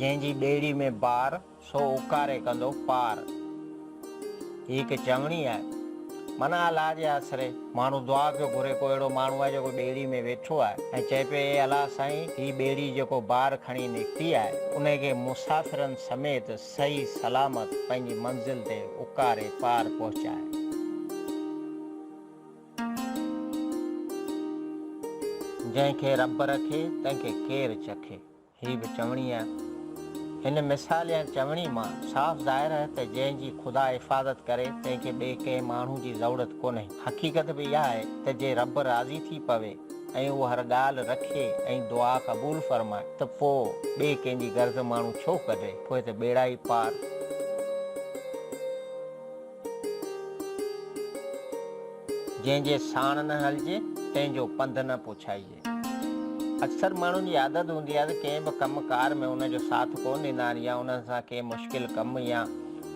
जंहिंजी ॿेड़ी में बार सो उकारे कंदो पार। हिकु चवणी आहे, माना अलाह जे आसरे माण्हू दुआ पियो घुरे, को अहिड़ो माण्हू आहे जेको ॿेड़ी में वेठो आहे ऐं चए पियो हे अलाह साईं, ही ॿेड़ी जेको बार खणी निकिती आहे उनखे मुसाफ़िरनि समेत सही सलामत पंहिंजी मंज़िल ते उकारे पार पहुचाए। जंहिंखे रब रखे तंहिंखे केरु चखे, ही बि चवणी आहे। हिन मिसाल या चवणी मां साफ़ ज़ाहिर आहे त जंहिंजी ख़ुदा हिफ़ाज़त करे तंहिंखे ॿिए कंहिं माण्हू जी ज़रूरत कोन्हे। हक़ीक़त बि इहा आहे त जे रब राज़ी थी पवे ऐं उहो हर ॻाल्हि रखे ऐं दुआ क़बूल फ़रमाए त पोइ ॿिए कंहिंजी गर्ज़ माण्हू छो कढे, पोइ त ॿेड़ा ई पार। जंहिंजे साण न हलिजे तंहिंजो पंधु न पुछाइजे। अक्सर माण्हुनि जी आदत हूंदी आहे त कंहिं बि कमकार में उनजो साथ कोन ॾींदा आहिनि, या उन्हनि सां कंहिं मुश्किल कमु या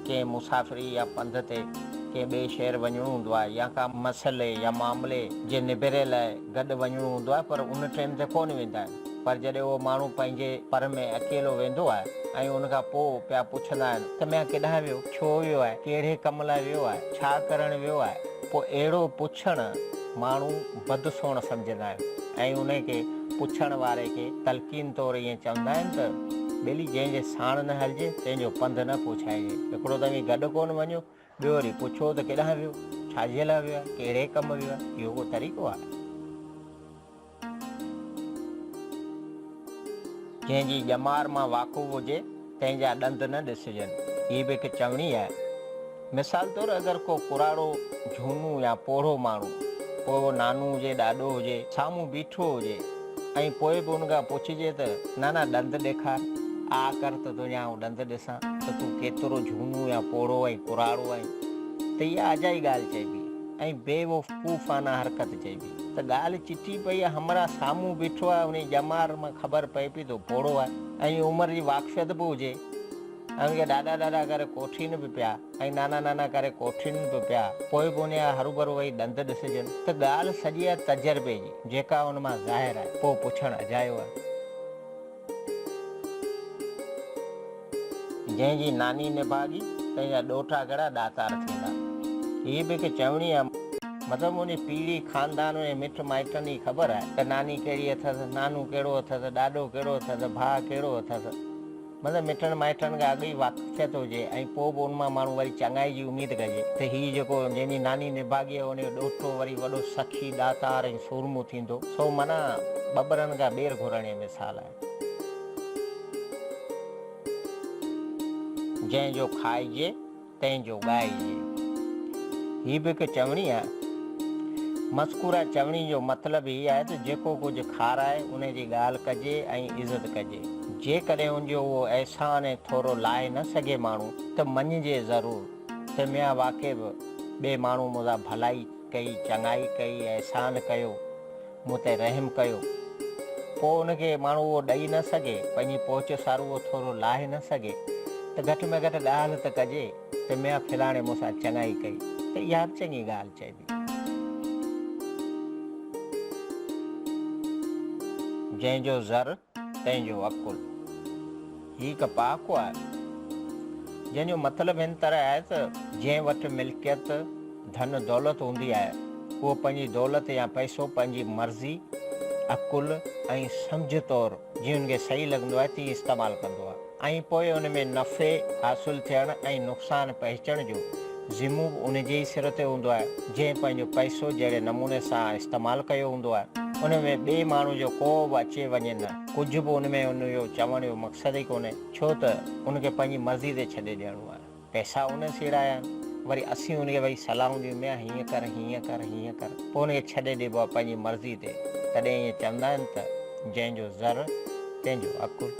कंहिं मुसाफ़िरी या पंध ते कंहिं ॿिए शहर वञिणो हूंदो आहे, या का मसइले या मामले जे निबेरे लाइ गॾु वञिणो हूंदो आहे, पर उन टाइम ते कोन वेंदा आहिनि। पर जॾहिं उहो माण्हू पंहिंजे पर में अकेलो वेंदो आहे ऐं उनखां पोइ पिया पुछंदा आहिनि त मैं केॾांहुं वियो, छो वियो आहे, कहिड़े कम लाइ वियो आहे, छा करणु वियो आहे, पोइ अहिड़ो पुछणु माण्हू बदसोण सम्झंदा आहिनि ऐं उनखे पुछण वारे खे तलक़ीन तौरु ईअं चवंदा आहिनि त ॿेली जंहिंजे साण न हलिजे तंहिंजो पंधु न पुछाइजे। हिकिड़ो दफ़े गॾु कोन वञो, ॿियो वरी पुछो त केॾांहुं वियो, छाजे लाइ वियो आहे, कहिड़े कमु वियो आहे, इहो को तरीक़ो आहे। जंहिंजी ॼमार मां वाक़ुफ़ु हुजे तंहिंजा ॾंद न ॾिसिजनि, हीअ बि हिकु चवणी आहे। मिसाल तौरु अगरि को पुराणो झूनो या पोढ़ो माण्हू, पोइ नानो हुजे ॾाॾो हुजे, साम्हूं बीठो हुजे ऐं पोइ बि उनखां पुछिजे त नाना ॾंद ॾेखार, आ कर त तुंहिंजा ॾंद ॾिसां त तूं केतिरो झूनो या पोढ़ो ऐं पुराणो आहीं, त इहा अजाई ॻाल्हि चइबी ऐं बेवकूफ़ाना हरकत चइबी। त ॻाल्हि चिटी पई आहे, हमरा साम्हूं बीठो आहे, उन ॼमार मां ख़बर पए पई त पोढ़ो आहे ऐं उमिरि जी वाक़फ़ियत बि हुजे ऐं उनखे ॾाॾा ॾाॾा करे कोठीनि बि पिया ऐं नाना नाना करे कोठीनि बि पिया, पोइ बि उनजा हरू भरू वही ॾंद ॾिसिजनि, त ॻाल्हि सॼी आहे तजुर्बे जी, जेका उन मां ज़ाहिर आहे, पोइ पुछणु अजायो आहे। जंहिंजी नानी निभागी तंहिंजा ॾोठा कहिड़ा ॾातार थींदा, हीअ बि हिकु चवणी आहे। मतिलबु उन पीढ़ी ख़ानदान ऐं मिट माइटनि जी ख़बर आहे त नानी कहिड़ी अथसि, नानू कहिड़ो अथसि, ॾाॾो कहिड़ो अथसि, भाउ कहिड़ो अथसि। मतिलबु मिटनि माइटनि खां अॻु ई वाक़फ़ियत हुजे ऐं पोइ बि उन मां माण्हू वरी चङाई जी उमेदु कजे त हीअ जेको जंहिंजी नानी निभागी आहे उनजो ॾोठो वरी वॾो सखी ॾातार ऐं सूरमो थींदो, सो माना ॿॿरनि खां ॿेर घुरण जी मिसाल आहे। जंहिंजो खाइजे तंहिंजो ॻाइजे, हीअ बि हिकु चवणी आहे। मज़कूरा चवणी जो मतिलबु हीअ आहे त जेको कुझु खाराए उनजी ॻाल्हि कजे ऐं इज़त कजे। जेकॾहिं उनजो उहो अहसान ऐं थोरो लाहे न सघे माण्हू, त मञिजे ज़रूरु त मिया वाक़ई बि ॿिए माण्हू मूंसां भलाई कई, चङाई कई, अहसान कयो, मूं ते रहम कयो, पोइ उनखे माण्हू उहो ॾेई न सघे, पंहिंजी पहुच सार उहो थोरो लाहे न सघे, त घटि में घटि ॻाल्हि त कजे त मिया फिलाणे मूंसां चङाई कई, त इहा बि चङी ॻाल्हि चइबी। जंहिंजो ज़र तंहिंजो अकुल, हीअ हिकु पहाको आहे, जंहिंजो मतिलबु हिन तरह आहे त जंहिं वटि मिल्कियत धन दौलत हूंदी आहे, उहो पंहिंजी दौलत या पैसो पंहिंजी मर्ज़ी, अकुल ऐं सम्झ तौरु जीअं उनखे सही लॻंदो आहे तीअं इस्तेमालु कंदो आहे ऐं पोइ उन में नफ़े हासिलु थियण ऐं नुक़सानु पहुचण जो ज़िम्मो बि उनजे ई सिर ते हूंदो आहे। जंहिं पंहिंजो पैसो जहिड़े नमूने सां इस्तेमालु कयो हूंदो आहे, उन में ॿिए माण्हू जो को बि अचे वञे न, कुझु बि उन में उनजो चवण जो मक़सदु ई कोन्हे, छो त उनखे पंहिंजी मर्ज़ी ते छॾे ॾियणो आहे। पैसा उन सीड़ा आहिनि, वरी असीं उनखे वरी सलाहूं ॾियूं मिया हीअं कर, हीअं कर, हीअं कर, पोइ उनखे छॾे ॾिबो आहे पंहिंजी मर्ज़ी ते। तॾहिं ईअं चवंदा आहिनि त जंहिंजो ज़र तंहिंजो अकुल।